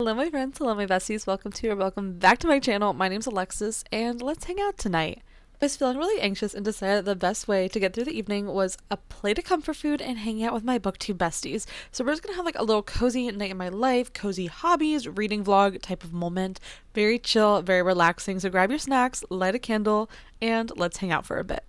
Hello my friends, hello my besties, welcome to or welcome back to my channel. My name's Alexis and let's hang out tonight. I was feeling really anxious and decided the best way to get through the evening was a plate of comfort food and hanging out with my booktube besties. So we're just gonna have like a little cozy night in my life, cozy hobbies, reading vlog type of moment. Very chill, very relaxing. So grab your snacks, light a candle, and let's hang out for a bit.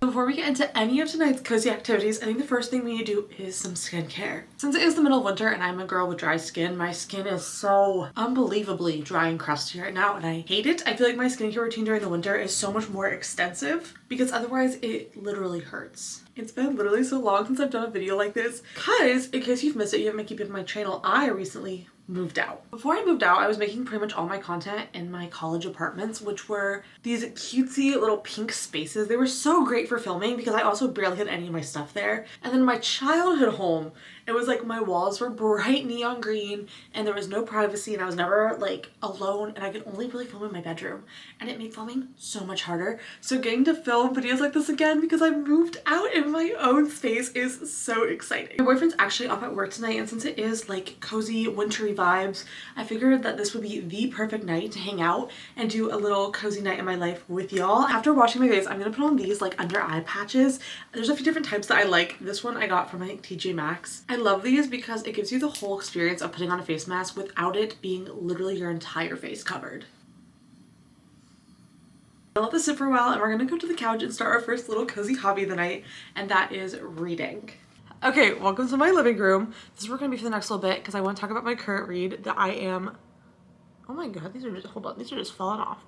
Before we get into any of tonight's cozy activities, I think the first thing we need to do is some skincare. Since it is the middle of winter and I'm a girl with dry skin, my skin is so unbelievably dry and crusty right now and I hate it. I feel like my skincare routine during the winter is so much more extensive because otherwise it literally hurts. It's been literally so long since I've done a video like this because, in case you've missed it, you haven't been keeping up with my channel, I recently moved out. Before I moved out, I was making pretty much all my content in my college apartments, which were these cutesy little pink spaces. They were so great for filming because I also barely had any of my stuff there. And then my childhood home, it was like my walls were bright neon green and there was no privacy and I was never like alone and I could only really film in my bedroom and it made filming so much harder. So getting to film videos like this again because I moved out in my own space is so exciting. My boyfriend's actually off at work tonight and since it is like cozy wintry vibes, I figured that this would be the perfect night to hang out and do a little cozy night in my life with y'all. After washing my face, I'm gonna put on these like under eye patches. There's a few different types that I like. This one I got from I think TJ Maxx. I love these because it gives you the whole experience of putting on a face mask without it being literally your entire face covered. I'll let this sit for a while and we're gonna go to the couch and start our first little cozy hobby of the night, and that is reading. Okay, welcome to my living room. This is where we're gonna be for the next little bit because I want to talk about my current read that I am, oh my god, these are just, hold on, these are just falling off.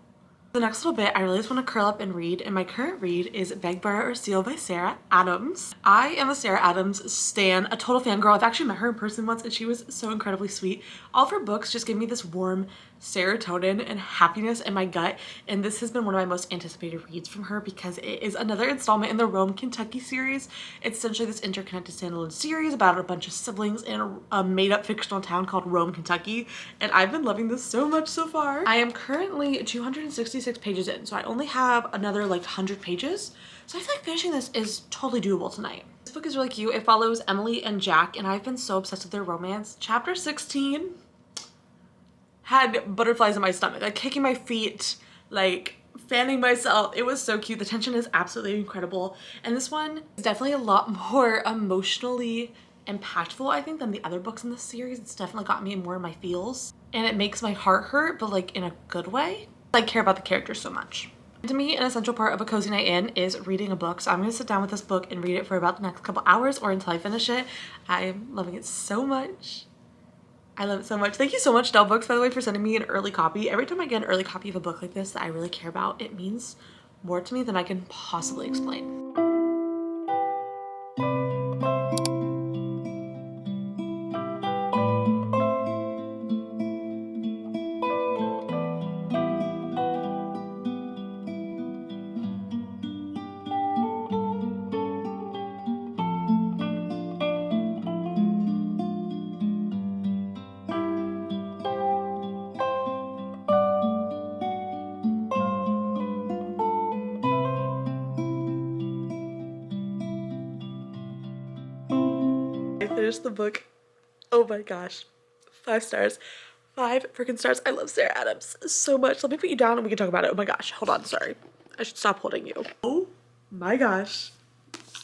The next little bit, I really just want to curl up and read, and my current read is Beg, Borrow, or Steal by Sarah Adams. I am a Sarah Adams stan, a total fangirl. I've actually met her in person once and she was so incredibly sweet. All of her books just give me this warm serotonin and happiness in my gut, and this has been one of my most anticipated reads from her because it is another installment in the Rome, Kentucky series. It's essentially this interconnected standalone series about a bunch of siblings in a made-up fictional town called Rome, Kentucky, and I've been loving this so much so far. I am currently 266 pages in, so I only have another like 100 pages, so I feel like finishing this is totally doable tonight. This book is really cute. It follows Emily and Jack, and I've been so obsessed with their romance. Chapter 16 had butterflies in my stomach, like kicking my feet, like fanning myself. It was so cute. The tension is absolutely incredible, and this one is definitely a lot more emotionally impactful, I think, than the other books in this series. It's definitely got me more in my feels, and it makes my heart hurt, but like in a good way. I care about the characters so much. To me, an essential part of a cozy night in is reading a book, so I'm gonna sit down with this book and read it for about the next couple hours or until I finish it. I'm loving it so much. I love it so much. Thank you so much, Dell Books, by the way, for sending me an early copy. Every time I get an early copy of a book like this that I really care about, it means more to me than I can possibly explain. I finished the book. Oh my gosh. 5 stars. 5 freaking stars. I love Sarah Adams so much. Let me put you down and we can talk about it. Oh my gosh. Hold on. Sorry. I should stop holding you. Oh my gosh.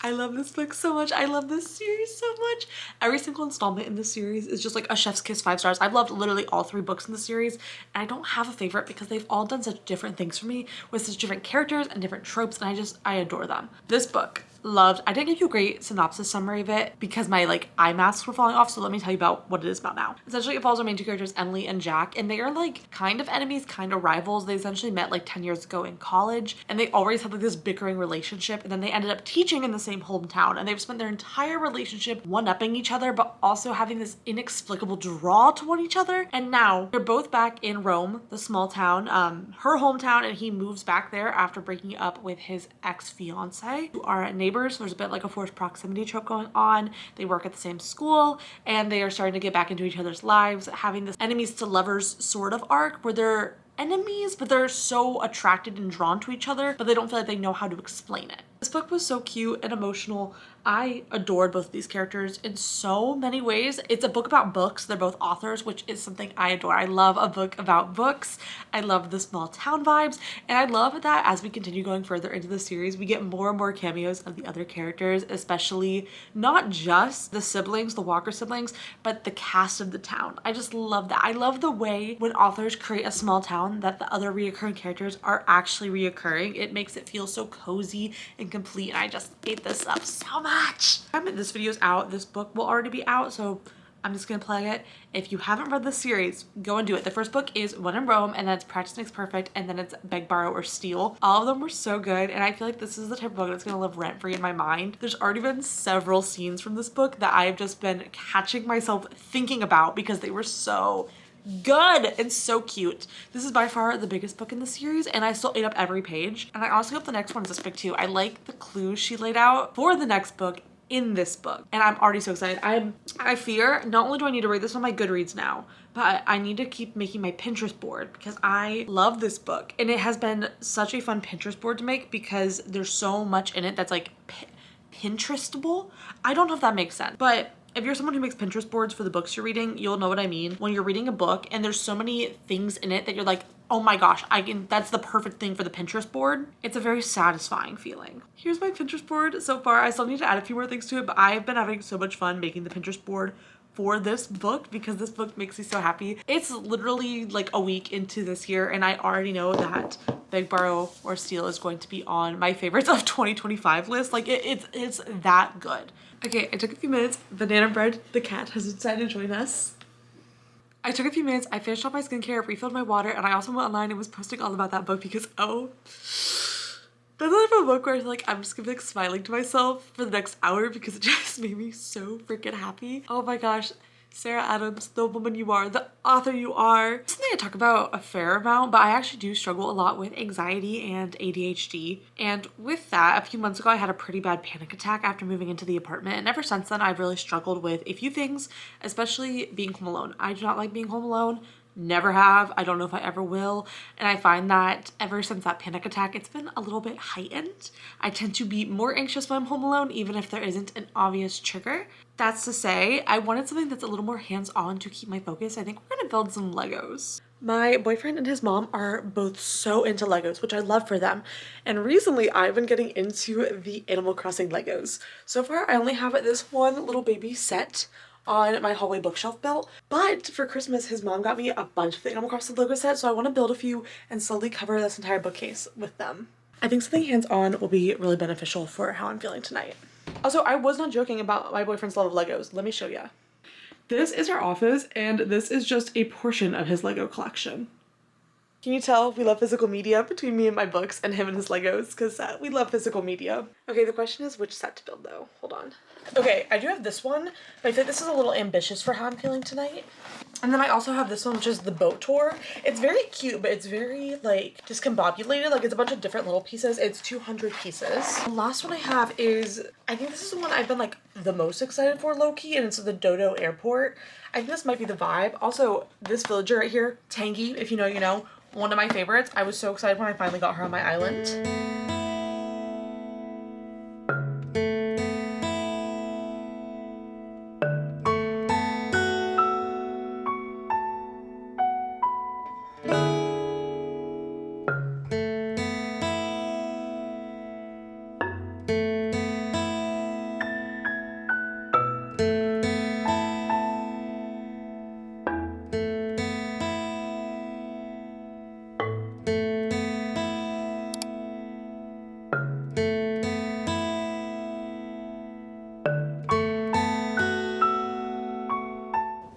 I love this book so much. I love this series so much. Every single installment in this series is just like a chef's kiss 5 stars. I've loved literally all 3 books in the series, and I don't have a favorite because they've all done such different things for me with such different characters and different tropes, and I adore them. This book, loved. I didn't give you a great synopsis summary of it because my like eye masks were falling off, so let me tell you about what it is about now. Essentially, it follows our main 2 characters, Emily and Jack, and they are like kind of enemies, kind of rivals. They essentially met like 10 years ago in college, and they always had like this bickering relationship, and then they ended up teaching in the same hometown, and they've spent their entire relationship one-upping each other, but also having this inexplicable draw to one each other. And now they're both back in Rome, the small town, her hometown, and he moves back there after breaking up with his ex-fiance, who are neighbors. So there's a bit like a forced proximity trope going on. They work at the same school and they are starting to get back into each other's lives, having this enemies to lovers sort of arc where they're enemies, but they're so attracted and drawn to each other, but they don't feel like they know how to explain it. This book was so cute and emotional. I adored both of these characters in so many ways. It's a book about books. They're both authors, which is something I adore. I love a book about books. I love the small town vibes. And I love that as we continue going further into the series, we get more and more cameos of the other characters, especially not just the siblings, the Walker siblings, but the cast of the town. I just love that. I love the way when authors create a small town that the other reoccurring characters are actually reoccurring. It makes it feel so cozy and complete, and I just ate this up so much. By the time this video is out, this book will already be out, so I'm just gonna plug it. If you haven't read this series, go and do it. The first book is When in Rome, and then it's Practice Makes Perfect, and then it's Beg, Borrow, or Steal. All of them were so good, and I feel like this is the type of book that's gonna live rent-free in my mind. There's already been several scenes from this book that I've just been catching myself thinking about because they were so good and so cute. This is by far the biggest book in the series, and I still ate up every page. And I also hope the next one is this big too. I like the clues she laid out for the next book in this book, and I'm already so excited. I fear not only do I need to read this on my Goodreads now, but I need to keep making my Pinterest board because I love this book, and it has been such a fun Pinterest board to make because there's so much in it that's like Pinterestable. I don't know if that makes sense, but if you're someone who makes Pinterest boards for the books you're reading, you'll know what I mean. When you're reading a book and there's so many things in it that you're like, oh my gosh, that's the perfect thing for the Pinterest board. It's a very satisfying feeling. Here's my Pinterest board so far. I still need to add a few more things to it, but I've been having so much fun making the Pinterest board for this book because this book makes me so happy. It's literally like a week into this year, and I already know that Beg, Borrow, or Steal is going to be on my favorites of 2025 list. Like it's that good. Okay, I took a few minutes. Banana Bread, the cat, has decided to join us. I took a few minutes, I finished off my skincare, refilled my water, and I also went online and was posting all about that book because, oh, that's the type of book where I feel like I'm just gonna be like smiling to myself for the next hour because it just made me so freaking happy. Oh my gosh. Sarah Adams, the woman you are, the author you are. It's something I talk about a fair amount, but I actually do struggle a lot with anxiety and ADHD. And with that, a few months ago, I had a pretty bad panic attack after moving into the apartment. And ever since then, I've really struggled with a few things, especially being home alone. I do not like being home alone. Never have. I don't know if I ever will. And I find that ever since that panic attack, it's been a little bit heightened. I tend to be more anxious when I'm home alone, even if there isn't an obvious trigger. That's to say, I wanted something that's a little more hands-on to keep my focus. I think we're gonna build some Legos. My boyfriend and his mom are both so into Legos, which I love for them. And recently I've been getting into the Animal Crossing Legos. So far I only have this one little baby set on my hallway bookshelf belt, but for Christmas his mom got me a bunch of the Animal Crossing Lego sets, so I want to build a few and slowly cover this entire bookcase with them. I think something hands-on will be really beneficial for how I'm feeling tonight. Also, I was not joking about my boyfriend's love of Legos. Let me show ya. This is our office, and this is just a portion of his Lego collection. Can you tell we love physical media between me and my books and him and his Legos? Because we love physical media. Okay, the question is which set to build though. Hold on. Okay, I do have this one, but I think this is a little ambitious for how I'm feeling tonight. And then I also have this one, which is the boat tour. It's very cute, but it's very like discombobulated. Like it's a bunch of different little pieces. It's 200 pieces. The last one I have is, I think this is the one I've been like the most excited for low-key, and it's the Dodo Airport. I think this might be the vibe. Also, this villager right here, Tangy, if you know, you know. One of my favorites. I was so excited when I finally got her on my island.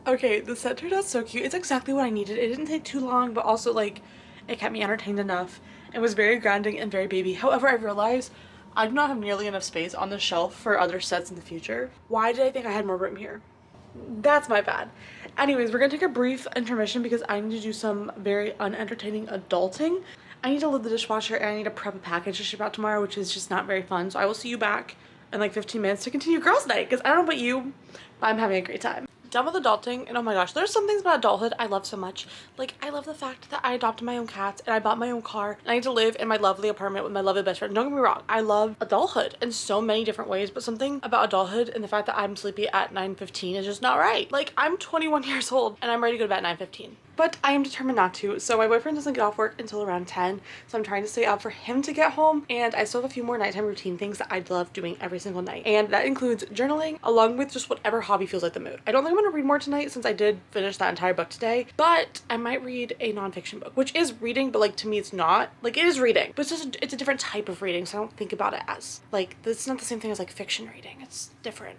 Okay, the set turned out so cute. It's exactly what I needed. It didn't take too long, but also like it kept me entertained enough. It was very grounding and very baby. However, I realized I do not have nearly enough space on the shelf for other sets in the future. Why did I think I had more room here? That's my bad. Anyways, we're gonna take a brief intermission because I need to do some very unentertaining adulting. I need to load the dishwasher and I need to prep a package to ship out tomorrow, which is just not very fun. So I will see you back in like 15 minutes to continue girls' night because I don't know about you, but I'm having a great time. done with adulting, and oh my gosh, there's some things about adulthood I love so much. Like, I love the fact that I adopted my own cats and I bought my own car and I get to live in my lovely apartment with my lovely best friend. Don't get me wrong, I love adulthood in so many different ways, but something about adulthood and the fact that I'm sleepy at 9:15 is just not right. Like, I'm 21 years old and I'm ready to go to bed at 9:15. But I am determined not to. So my boyfriend doesn't get off work until around 10. So I'm trying to stay up for him to get home. And I still have a few more nighttime routine things that I love doing every single night. And that includes journaling along with just whatever hobby feels like the mood. I don't think I'm going to read more tonight since I did finish that entire book today. But I might read a nonfiction book, which is reading, but like to me it's not. Like it is reading, but it's a different type of reading. So I don't think about it as like, it's not the same thing as like fiction reading. It's different.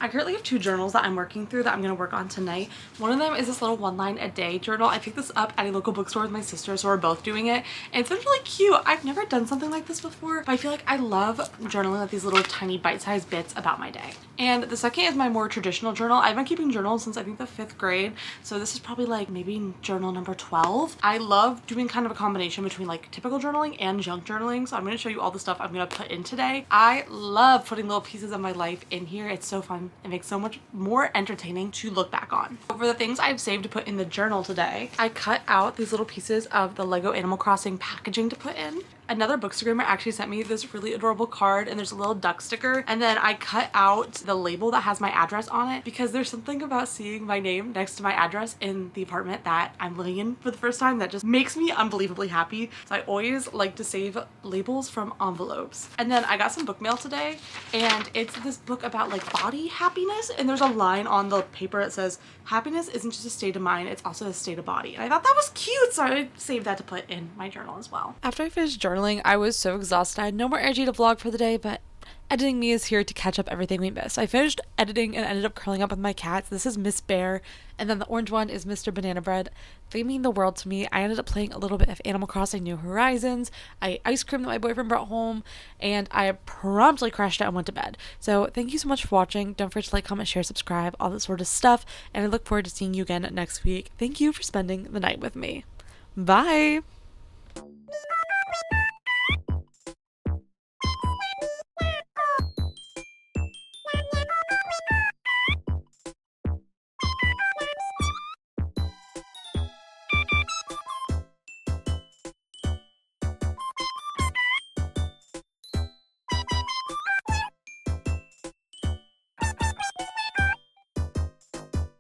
I currently have 2 journals that I'm working through that I'm going to work on tonight. One of them is this little 1 line a day journal. I picked this up at a local bookstore with my sister, so we're both doing it. And it's been really cute. I've never done something like this before, but I feel like I love journaling with these little tiny bite-sized bits about my day. And the second is my more traditional journal. I've been keeping journals since I think the 5th grade. So this is probably like maybe journal number 12. I love doing kind of a combination between like typical journaling and junk journaling. So I'm going to show you all the stuff I'm going to put in today. I love putting little pieces of my life in here. It's so fun. It makes so much more entertaining to look back on. For the things I've saved to put in the journal today, I cut out these little pieces of the Lego Animal Crossing packaging to put in. Another bookstagrammer actually sent me this really adorable card and there's a little duck sticker, and then I cut out the label that has my address on it because there's something about seeing my name next to my address in the apartment that I'm living in for the first time that just makes me unbelievably happy. So I always like to save labels from envelopes. And then I got some book mail today and it's this book about like body happiness, and there's a line on the paper that says happiness isn't just a state of mind, it's also a state of body. And I thought that was cute, so I saved that to put in my journal as well. After I finished journaling, I was so exhausted. I had no more energy to vlog for the day, but editing me is here to catch up everything we missed. I finished editing and ended up curling up with my cats. This is Miss Bear, and then the orange one is Mr. Banana Bread. They mean the world to me. I ended up playing a little bit of Animal Crossing New Horizons. I ate ice cream that my boyfriend brought home, and I promptly crashed out and went to bed. So thank you so much for watching. Don't forget to like, comment, share, subscribe, all that sort of stuff, and I look forward to seeing you again next week. Thank you for spending the night with me. Bye!